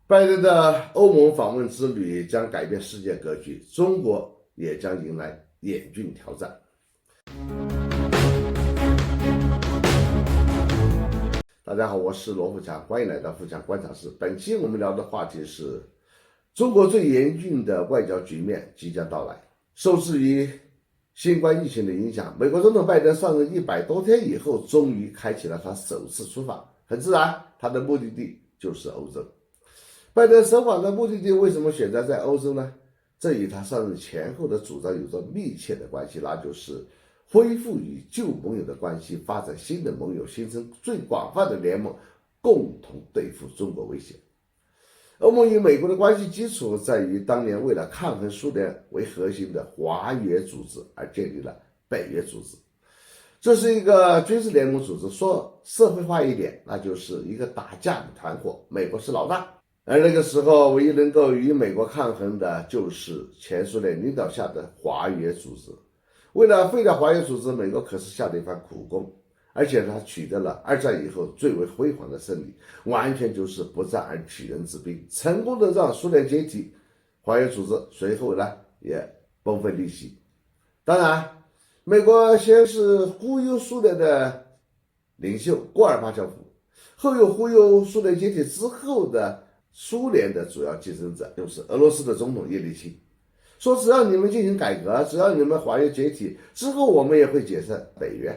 拜登的欧盟访问之旅将改变世界格局，中国也将迎来严峻挑战。大家好，我是罗富强，欢迎来到富强观察室。本期我们聊的话题是中国最严峻的外交局面即将到来。受制于新冠疫情的影响，美国总统拜登上任100多天以后，终于开启了他首次出访。很自然，他的目的地就是欧洲。拜登首访的目的地为什么选择在欧洲呢？这与他上任前后的主张有着密切的关系，那就是恢复与旧盟友的关系，发展新的盟友，形成最广泛的联盟，共同对付中国威胁。欧盟与美国的关系基础在于当年为了抗衡苏联为核心的华约组织而建立了北约组织。这是一个军事联盟组织，说社会化一点，那就是一个打架的团伙，美国是老大。而那个时候唯一能够与美国抗衡的就是前苏联领导下的华约组织。为了废掉华约组织，美国可是下了一番苦功，而且他取得了二战以后最为辉煌的胜利，完全就是不战而取人之兵，成功的让苏联解体，华约组织随后呢也崩溃离析。当然，美国先是忽悠苏联的领袖戈尔巴乔夫，后又忽悠苏联解体之后的苏联的主要继承者，就是俄罗斯的总统叶利钦，说只要你们进行改革，只要你们华约解体之后，我们也会解散北约。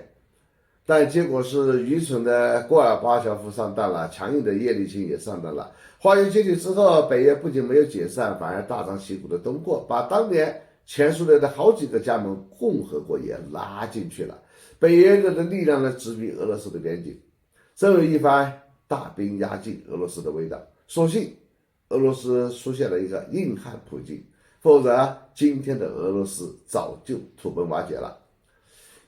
但结果是愚蠢的戈尔巴乔夫上当了，强硬的叶利钦也上当了。华约解体之后，北约不仅没有解散，反而大张旗鼓的东扩，把当年前苏联的好几个加盟共和国也拉进去了。北约的力量呢，直逼俄罗斯的边境，真有一番大兵压境俄罗斯的味道。所幸俄罗斯出现了一个硬汉普京，否则今天的俄罗斯早就土崩瓦解了。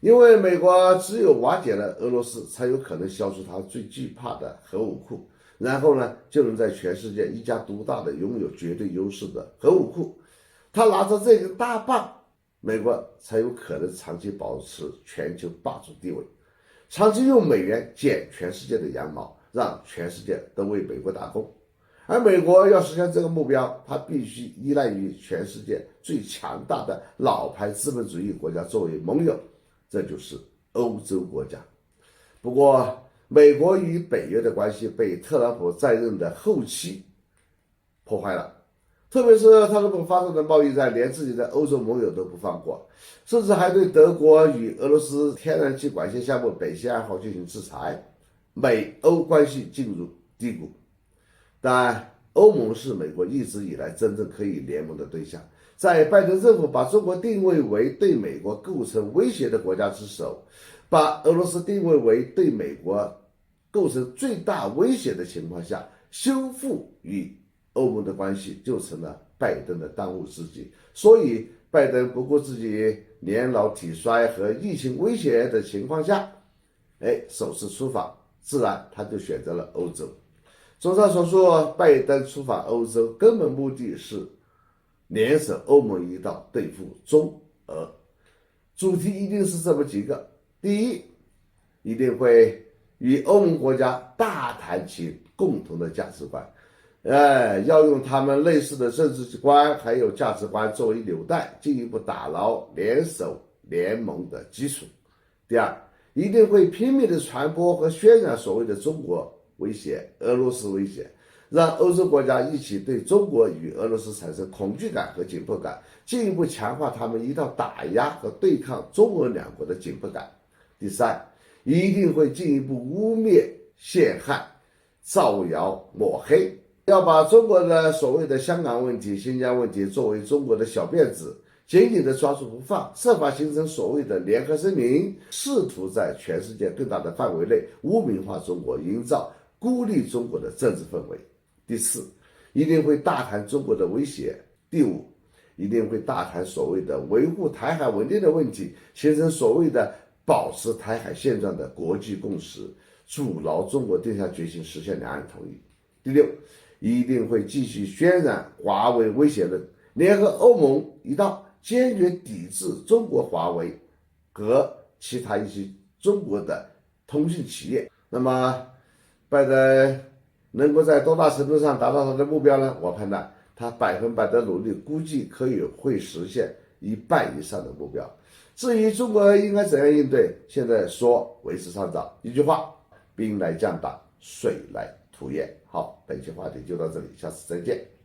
因为美国只有瓦解了俄罗斯，才有可能消除他最惧怕的核武库，然后呢，就能在全世界一家独大的拥有绝对优势的核武库。他拿着这根大棒，美国才有可能长期保持全球霸主地位，长期用美元剪全世界的羊毛，让全世界都为美国打工。而美国要实现这个目标，它必须依赖于全世界最强大的老牌资本主义国家作为盟友，这就是欧洲国家。不过，美国与北约的关系被特朗普在任的后期破坏了，特别是特朗普发动的贸易战，连自己的欧洲盟友都不放过，甚至还对德国与俄罗斯天然气管线项目北溪2号进行制裁，美欧关系进入低谷。但欧盟是美国一直以来真正可以联盟的对象，在拜登政府把中国定位为对美国构成威胁的国家之首，把俄罗斯定位为对美国构成最大威胁的情况下，修复与欧盟的关系就成了拜登的当务之急。所以拜登不顾自己年老体衰和疫情威胁的情况下，首次出访，自然他就选择了欧洲。综上所述，拜登出访欧洲根本目的是联手欧盟一道对付中俄，主题一定是这么几个：第一，一定会与欧盟国家大谈其共同的价值观，要用他们类似的政治观还有价值观作为纽带，进一步打牢联手联盟的基础。第二，一定会拼命的传播和渲染所谓的中国威胁、俄罗斯威胁，让欧洲国家一起对中国与俄罗斯产生恐惧感和紧迫感，进一步强化他们一道打压和对抗中俄两国的紧迫感。第三，一定会进一步污蔑、陷害、造谣、抹黑，要把中国的所谓的香港问题、新疆问题作为中国的小辫子，紧紧地抓住不放，设法形成所谓的联合声明，试图在全世界更大的范围内污名化中国，营造孤立中国的政治氛围。第四，一定会大谈中国的威胁。第五，一定会大谈所谓的维护台海稳定的问题，形成所谓的保持台海现状的国际共识，阻挠中国定下决心实现两岸统一。第六，一定会继续渲染华为威胁论，联合欧盟一道坚决抵制中国华为和其他一些中国的通信企业。那么拜登能够在多大程度上达到他的目标呢？我判断他100%的努力，估计会实现一半以上的目标。至于中国应该怎样应对，现在说为时尚早。一句话，兵来将挡，水来土掩。好，本期话题就到这里，下次再见。